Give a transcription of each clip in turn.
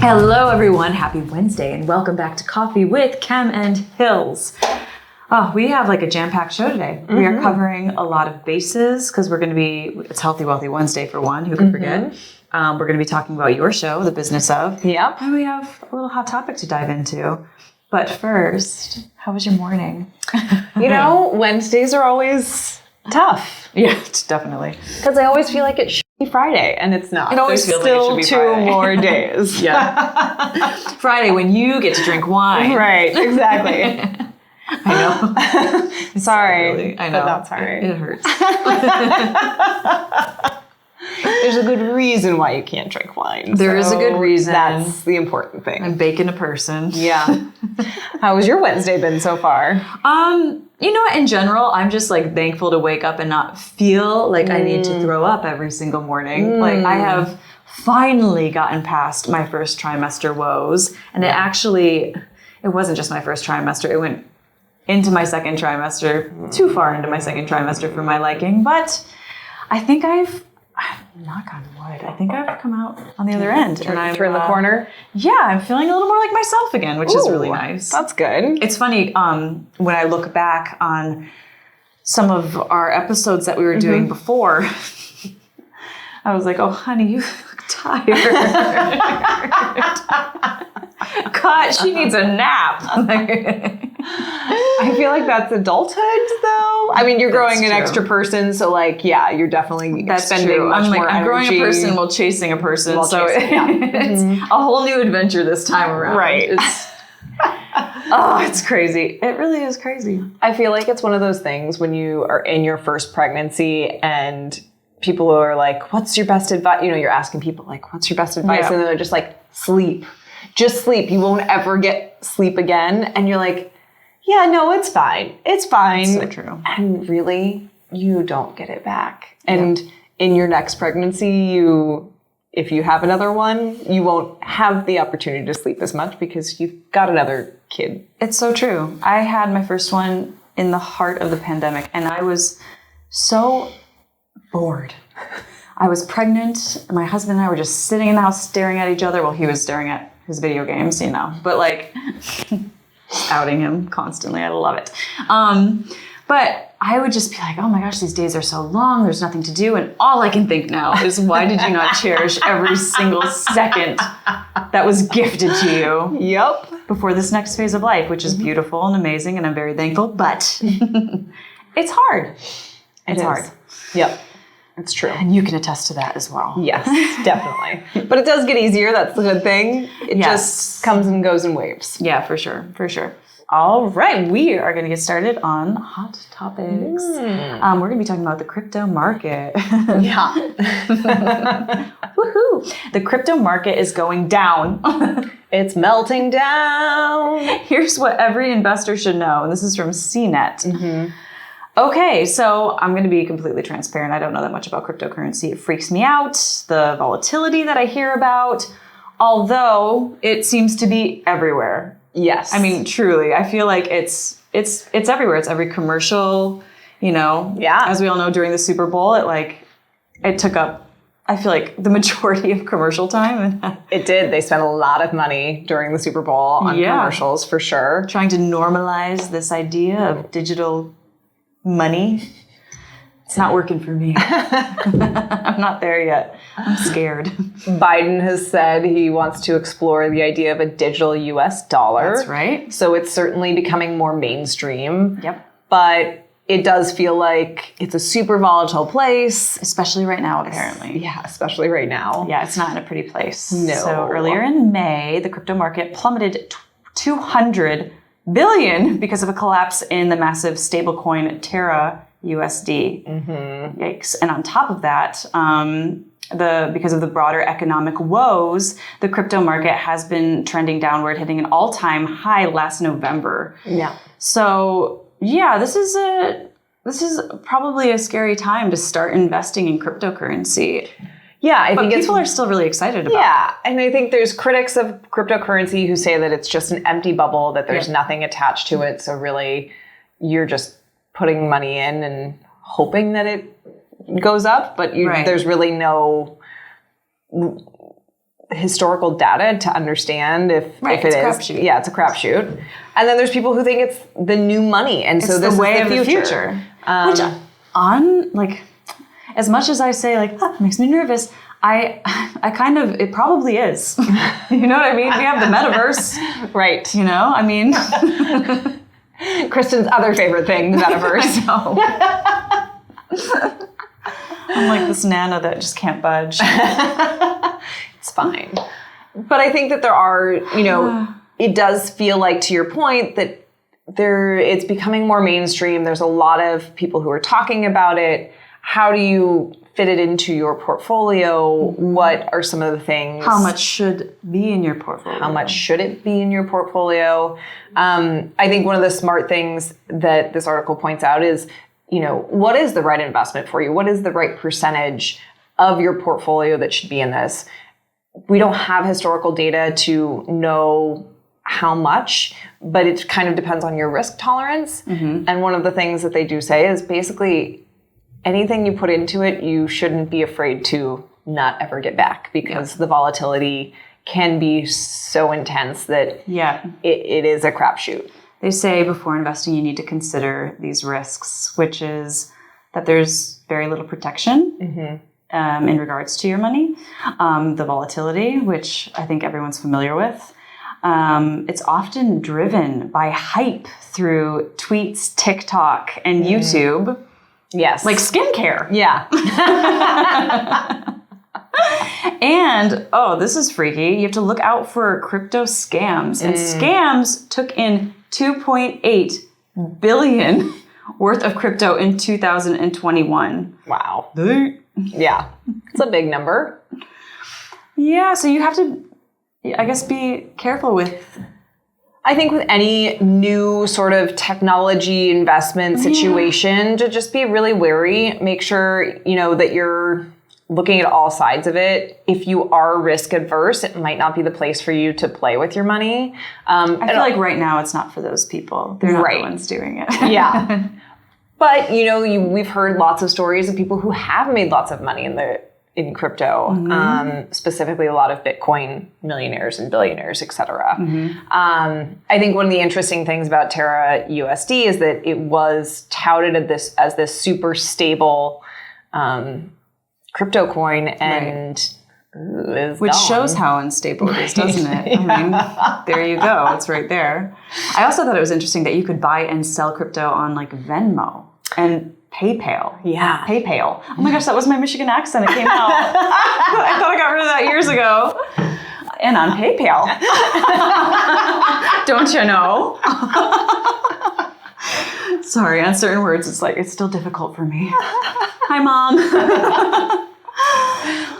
Hello, everyone. Happy Wednesday, and welcome back to Coffee with Kem and Hills. Oh, we have like a jam-packed show today. We are covering a lot of bases because it's Healthy Wealthy Wednesday for one. Who could forget? We're going to be talking about your show, The Business of. Yep. And we have a little hot topic to dive into. But first, how was your morning? Wednesdays are always tough. Yeah, definitely. Because I always feel like it should be Friday, and it's not. It always feels like it should be still Friday. 2 more days. Yeah. Friday when you get to drink wine. Right, exactly. I know. Sorry, Really, I know. but not sorry. It hurts. There's a good reason why you can't drink wine. There is a good reason. That's the important thing. I'm baking a person. Yeah. How has your Wednesday been so far? You know what? In general, I'm just like thankful to wake up and not feel like I need to throw up every single morning. Like I have finally gotten past my first trimester woes, and it wasn't just my first trimester. It went into my second trimester, too far into my second trimester for my liking. But I think knock on wood, I think I've come out on the other end. And I'm turn the corner? Yeah, I'm feeling a little more like myself again, which is really nice. That's good. It's funny, when I look back on some of our episodes that we were doing before, I was like, oh, honey, you look tired. God, she needs a nap. I feel like that's adulthood, though. I mean, you're growing an extra person, so you're definitely spending much more energy. I'm growing a person while chasing a person, it's a whole new adventure this time around. Right. It's crazy. It really is crazy. I feel like it's one of those things when you are in your first pregnancy and people are like, what's your best advice? You're asking people like, what's your best advice? Yeah. And they're just like, sleep. Just sleep. You won't ever get sleep again. And you're like, yeah, no, it's fine. It's fine. So true. And really, you don't get it back. And in your next pregnancy, if you have another one, you won't have the opportunity to sleep as much because you've got another kid. It's so true. I had my first one in the heart of the pandemic, and I was so bored. I was pregnant. My husband and I were just sitting in the house staring at each other while he was staring at his video games, but like outing him constantly. I love it. But I would just be like, oh my gosh, these days are so long. There's nothing to do. And all I can think now is, why did you not cherish every single second that was gifted to you? Yep. Before this next phase of life, which is beautiful and amazing, and I'm very thankful, but it's hard. It's hard. Yep. It's true. And you can attest to that as well. Yes, definitely. But it does get easier. That's the good thing. It just comes and goes in waves. Yeah, for sure. For sure. All right. We are going to get started on hot topics. We're going to be talking about the crypto market. Yeah. Woohoo. The crypto market is going down. It's melting down. Here's what every investor should know. And this is from CNET. Okay, so I'm going to be completely transparent. I don't know that much about cryptocurrency. It freaks me out, the volatility that I hear about, although it seems to be everywhere. Yes. I mean, truly, I feel like it's everywhere. It's every commercial, Yeah. As we all know, during the Super Bowl, it took up, I feel like, the majority of commercial time. It did. They spent a lot of money during the Super Bowl on commercials, for sure. Trying to normalize this idea of digital money. It's not working for me. I'm not there yet. I'm scared. Biden has said he wants to explore the idea of a digital US dollar. That's right. So it's certainly becoming more mainstream. Yep. But it does feel like it's a super volatile place. Especially right now, apparently. Yeah, especially right now. Yeah, it's not in a pretty place. No. So earlier in May, the crypto market plummeted 200 billion because of a collapse in the massive stablecoin Terra USD. Yikes. And on top of that, because of the broader economic woes, the crypto market has been trending downward, hitting an all-time high last November. Yeah. So yeah, this is probably a scary time to start investing in cryptocurrency. Yeah, I think people are still really excited about it. Yeah, and I think there's critics of cryptocurrency who say that it's just an empty bubble, that there's nothing attached to it. So really, you're just putting money in and hoping that it goes up, but there's really no historical data to understand if it it's a is. crapshoot. Yeah, it's a crapshoot. And then there's people who think it's the new money, and so this the way is the of future. Which as much as I say like, it makes me nervous, I kind of, it probably is. You know what I mean? We have the metaverse. Right. You know, I mean. Kristen's other favorite thing, the metaverse. I'm like this Nana that just can't budge. It's fine. But I think that there are, it does feel like, to your point, that it's becoming more mainstream. There's a lot of people who are talking about it. How do you fit it into your portfolio? What are some of the things? How much should be in your portfolio? How much should it be in your portfolio? I think one of the smart things that this article points out is, what is the right investment for you? What is the right percentage of your portfolio that should be in this? We don't have historical data to know how much, but it kind of depends on your risk tolerance. Mm-hmm. And one of the things that they do say is basically anything you put into it, you shouldn't be afraid to not ever get back, because the volatility can be so intense that it is a crapshoot. They say before investing, you need to consider these risks, which is that there's very little protection in regards to your money. The volatility, which I think everyone's familiar with. It's often driven by hype through tweets, TikTok, and YouTube. Yes. Like skincare. Yeah. And, this is freaky. You have to look out for crypto scams. And scams took in $2.8 billion worth of crypto in 2021. Wow. Yeah. It's a big number. Yeah, so you have to, I guess, be careful with... I think with any new sort of technology investment situation, to just be really wary. Make sure, that you're looking at all sides of it. If you are risk adverse, it might not be the place for you to play with your money. I feel like right now it's not for those people. They're not the ones doing it. Yeah. But, we've heard lots of stories of people who have made lots of money in crypto, specifically a lot of Bitcoin millionaires and billionaires, et cetera. I think one of the interesting things about Terra USD is that it was touted as this super stable crypto coin, and which shows how unstable it is, doesn't it? I mean, there you go. It's right there. I also thought it was interesting that you could buy and sell crypto on like Venmo and PayPal. Yeah. PayPal. Oh my gosh, that was my Michigan accent. It came out. I thought I got rid of that years ago. And on PayPal. Don't you know? Sorry, on certain words, it's still difficult for me. Hi, Mom.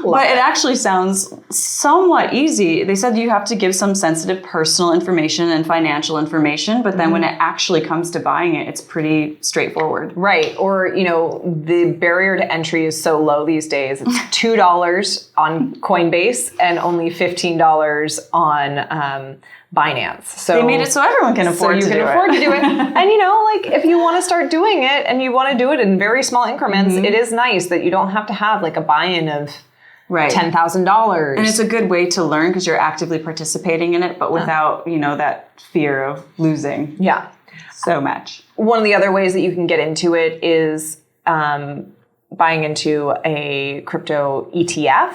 But it actually sounds somewhat easy. They said you have to give some sensitive personal information and financial information, but then when it actually comes to buying it, it's pretty straightforward. Right. Or, the barrier to entry is so low these days. It's $2 on Coinbase and only $15 on Binance. So they made it so everyone can afford to do it. And if you want to start doing it and you want to do it in very small increments, it is nice that you don't have to have like a buy-in of $10,000. And it's a good way to learn because you're actively participating in it, but without, that fear of losing so much. One of the other ways that you can get into it is buying into a crypto ETF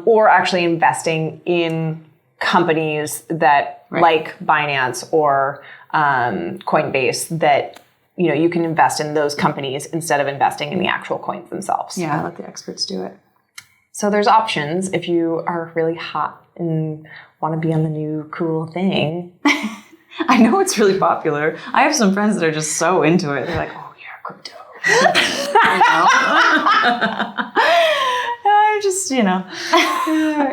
or actually investing in companies that like Binance or Coinbase that you can invest in those companies instead of investing in the actual coins themselves. Yeah, let the experts do it. So there's options if you are really hot and want to be on the new cool thing. I know it's really popular. I have some friends that are just so into it. They're like, oh yeah, crypto. I'm just,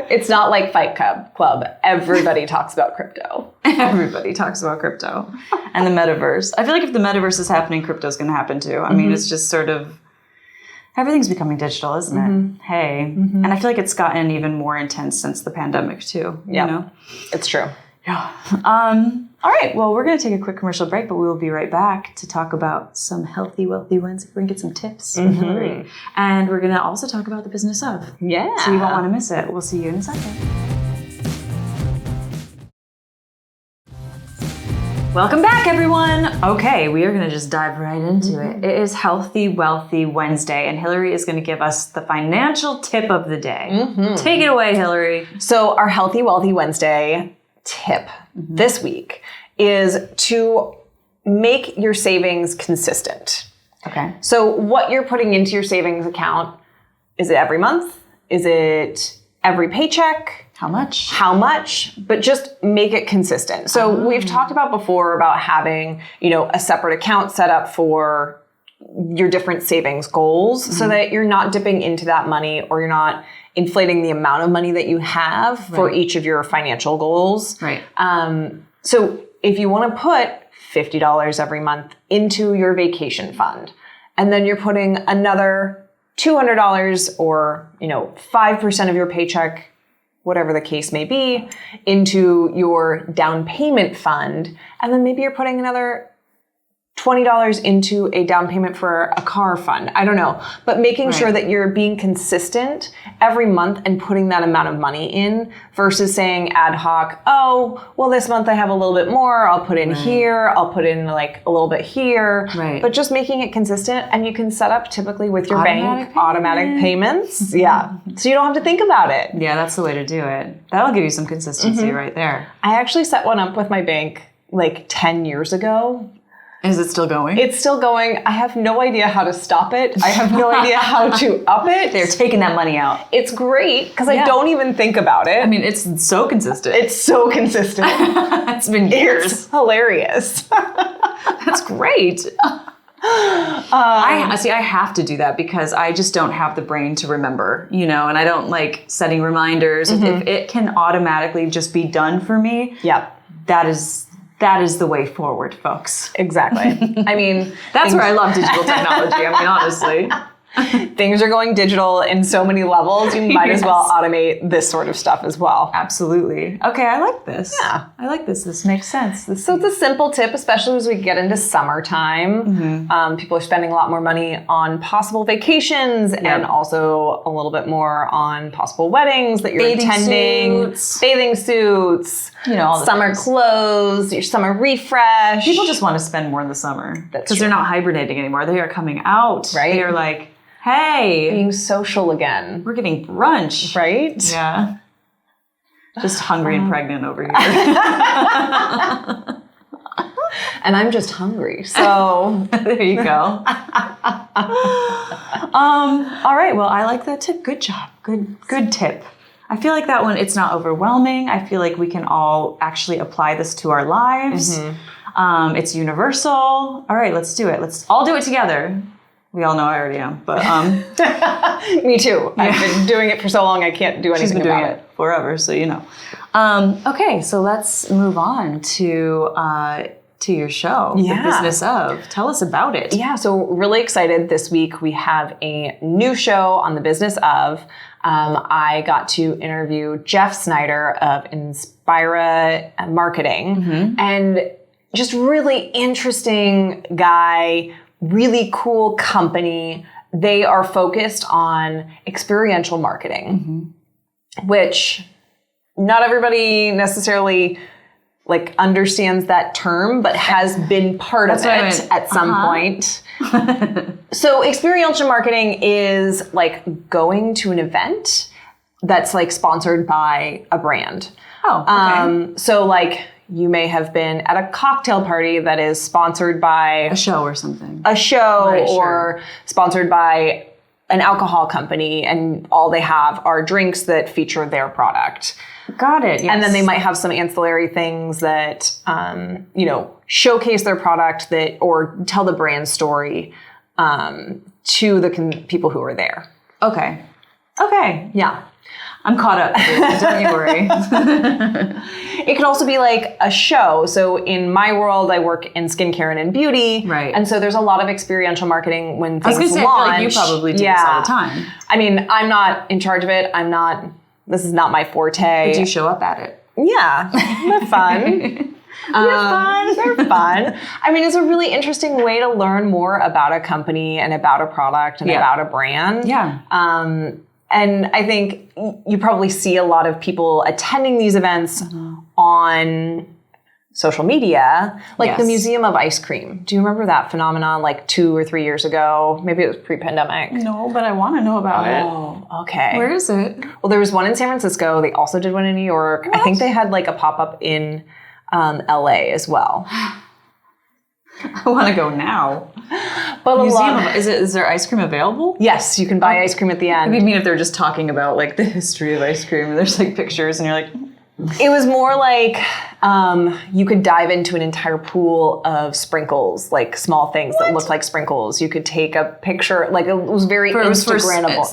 It's not like Fight Club. Everybody talks about crypto. Everybody talks about crypto and the metaverse. I feel like if the metaverse is happening, crypto's going to happen too. I mean, it's just sort of, everything's becoming digital, isn't it? Hey. And I feel like it's gotten even more intense since the pandemic too. You know? It's true. Yeah. All right. Well, we're going to take a quick commercial break, but we will be right back to talk about some healthy, wealthy Wednesday. We're going to get some tips from Hillary. And we're going to also talk about the business of. Yeah. So you won't want to miss it. We'll see you in a second. Welcome back, everyone. Okay, we are going to just dive right into it. It is Healthy, Wealthy Wednesday, and Hillary is going to give us the financial tip of the day. Take it away, Hillary. So our Healthy, Wealthy Wednesday tip this week is to make your savings consistent. Okay. So what you're putting into your savings account, is it every month? Is it every paycheck? How much? How much? But just make it consistent. So we've talked about before about having, a separate account set up for your different savings goals so that you're not dipping into that money or you're not inflating the amount of money that you have for each of your financial goals. Right. So if you want to put $50 every month into your vacation fund, and then you're putting another $200 or, 5% of your paycheck, whatever the case may be, into your down payment fund, and then maybe you're putting another $20 into a down payment for a car fund. I don't know. But making sure that you're being consistent every month and putting that amount of money in versus saying ad hoc, oh, well, this month I have a little bit more. I'll put in here. I'll put in like a little bit here. Right. But just making it consistent, and you can set up typically with your bank Automatic payments. Yeah. So you don't have to think about it. Yeah, that's the way to do it. That'll give you some consistency right there. I actually set one up with my bank like 10 years ago. Is it still going? It's still going. I have no idea how to stop it. I have no idea how to up it. They're taking that money out. It's great because I don't even think about it. I mean, it's so consistent. It's so consistent. It's been years. It's hilarious. That's great. I have to do that because I just don't have the brain to remember, and I don't like setting reminders. If it can automatically just be done for me, that is the way forward, folks. Exactly. I mean, that's where I love digital technology. I mean, honestly. Things are going digital in so many levels. You might as well automate this sort of stuff as well. Absolutely. Okay, I like this. Yeah. I like this. This makes sense. So it's a simple tip, especially as we get into summertime. People are spending a lot more money on possible vacations and also a little bit more on possible weddings that you're attending. Bathing suits. All the summer clothes, your summer refresh. People just want to spend more in the summer because they're not hibernating anymore. They are coming out. Right. They are like, hey. Being social again. We're getting brunch. Right? Yeah. Just hungry and pregnant over here. And I'm just hungry. So there you go. All right. Well, I like that tip. Good job. Good tip. I feel like that one, it's not overwhelming. I feel like we can all actually apply this to our lives. It's universal. All right, let's do it. Let's all do it together. We all know I already am, but me too. I've been doing it for so long I can't do anything about it. She's been doing it forever, so you know. Okay, so let's move on to your show, The Business Of. Tell us about it. Yeah, so really excited. This week we have a new show on The Business Of. I got to interview Jeff Snyder of Inspira Marketing, and just really interesting guy, really cool company. They are focused on experiential marketing, which not everybody necessarily understands that term, but has been part of it at some point. So experiential marketing is going to an event that's sponsored by a brand. Oh, okay. So you may have been at a cocktail party that is sponsored by a show or something. A show or sponsored by an alcohol company, and all they have are drinks that feature their product. Got it. Yes. And then they might have some ancillary things that, showcase their product or tell the brand story to the people who are there. Okay. Yeah. I'm caught up. Don't you worry. It could also be a show. So in my world, I work in skincare and in beauty. Right. And so there's a lot of experiential marketing when things launch. I was going to say, I feel like you probably do this all the time. I mean, I'm not in charge of it. This is not my forte. But do you show up at it? Yeah, they're fun. They're fun. I mean, it's a really interesting way to learn more about a company and about a product and about a brand. Yeah. And I think you probably see a lot of people attending these events on social media, like the Museum of Ice Cream. Do you remember that phenomenon like 2 or 3 years ago? Maybe it was pre-pandemic. No, but I want to know about it. Oh, okay. Where is it? Well, there was one in San Francisco. They also did one in New York. What? I think they had like a pop-up in LA as well. I want to go now. But is there ice cream available? Yes, you can buy ice cream at the end. I mean, if they're just talking about like the history of ice cream, and there's like pictures, and you're like, it was more like you could dive into an entire pool of sprinkles, like small things that looked like sprinkles. You could take a picture, like it was very Instagrammable.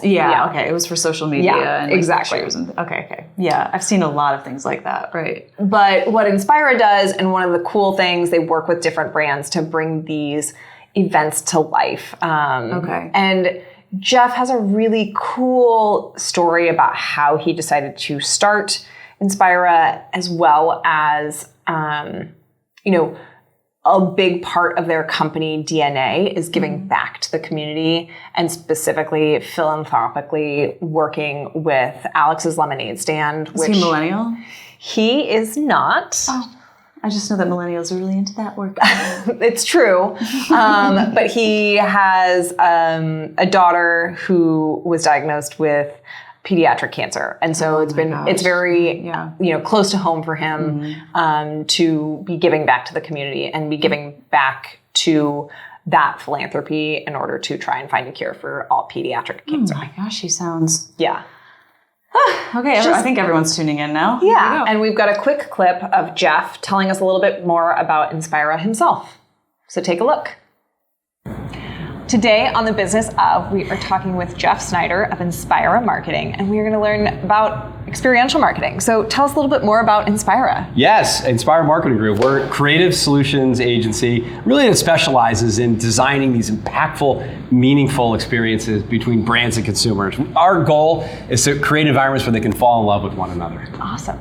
Okay. It was for social media. Yeah, and exactly. Okay. Yeah, I've seen a lot of things like that. Right. But what Inspira does, and one of the cool things, they work with different brands to bring these events to life. And Jeff has a really cool story about how he decided to start Inspira, as well as, a big part of their company DNA is giving back to the community, and specifically philanthropically working with Alex's Lemonade Stand. Is he millennial? He is not. Oh, I just know that millennials are really into that work. It's true. But he has a daughter who was diagnosed with pediatric cancer. And so it's very, close to home for him to be giving back to the community and be giving back to that philanthropy in order to try and find a cure for all pediatric cancer. Oh my gosh, he sounds... Yeah. Okay, I think everyone's tuning in now. Yeah, and we've got a quick clip of Jeff telling us a little bit more about Inspira himself. So take a look. Today on The Business Of, we are talking with Jeff Snyder of Inspira Marketing, and we are going to learn about experiential marketing. So tell us a little bit more about Inspira. Yes, Inspira Marketing Group. We're a creative solutions agency, really that specializes in designing these impactful, meaningful experiences between brands and consumers. Our goal is to create environments where they can fall in love with one another. Awesome.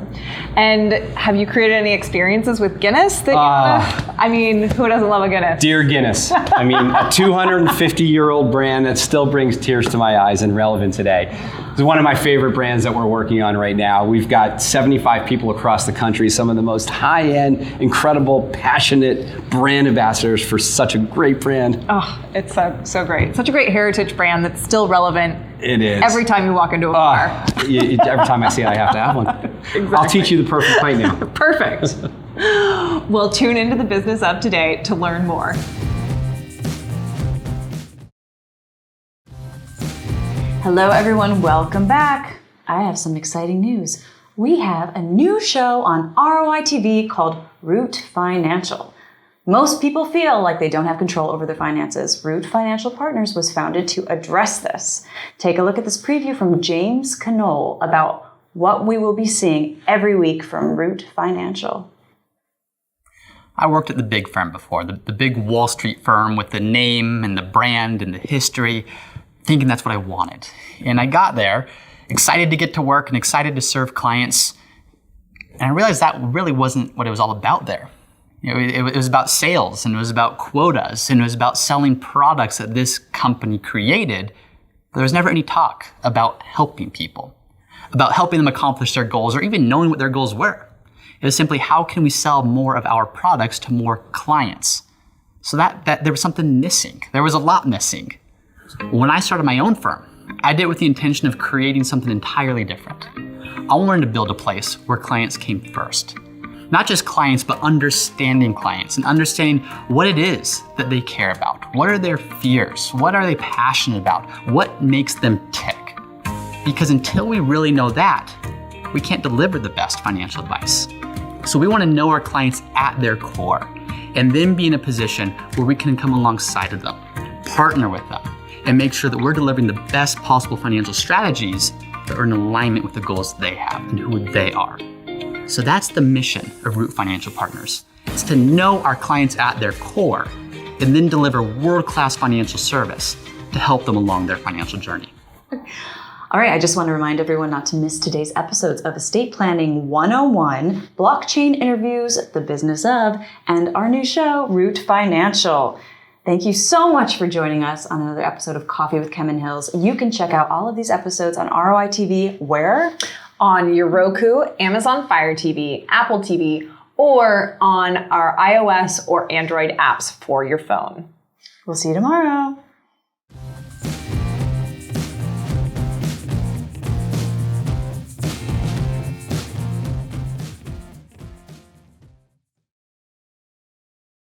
And have you created any experiences with Guinness? Who doesn't love a Guinness? Dear Guinness. I mean, a 250-year-old brand that still brings tears to my eyes and relevant today. It's one of my favorite brands that we're working on right now. We've got 75 people across the country, some of the most high-end, incredible, passionate brand ambassadors for such a great brand. Oh, it's so great. Such a great heritage brand that's still relevant. It is. Every time you walk into a bar. Every time I see it, I have to have one. Exactly. I'll teach you the perfect pint now. Perfect. Well, tune into The Business Of today to learn more. Hello, everyone. Welcome back. I have some exciting news. We have a new show on ROI TV called Root Financial. Most people feel like they don't have control over their finances. Root Financial Partners was founded to address this. Take a look at this preview from James Canole about what we will be seeing every week from Root Financial. I worked at the big firm before, the big Wall Street firm with the name and the brand and the history, thinking that's what I wanted. And I got there, excited to get to work and excited to serve clients. And I realized that really wasn't what it was all about there. It was about sales, and it was about quotas, and it was about selling products that this company created. But there was never any talk about helping people, about helping them accomplish their goals, or even knowing what their goals were. It was simply, how can we sell more of our products to more clients? So that there was something missing. There was a lot missing. When I started my own firm, I did it with the intention of creating something entirely different. I wanted to build a place where clients came first. Not just clients, but understanding clients and understanding what it is that they care about. What are their fears? What are they passionate about? What makes them tick? Because until we really know that, we can't deliver the best financial advice. So we want to know our clients at their core, and then be in a position where we can come alongside of them, partner with them, and make sure that we're delivering the best possible financial strategies that are in alignment with the goals they have and who they are. So that's the mission of Root Financial Partners. It's to know our clients at their core and then deliver world-class financial service to help them along their financial journey. All right, I just want to remind everyone not to miss today's episodes of Estate Planning 101, Blockchain Interviews, The Business of, and our new show, Root Financial. Thank you so much for joining us on another episode of Coffee with Kemen Hills. You can check out all of these episodes on ROI TV, where? On your Roku, Amazon Fire TV, Apple TV, or on our iOS or Android apps for your phone. We'll see you tomorrow.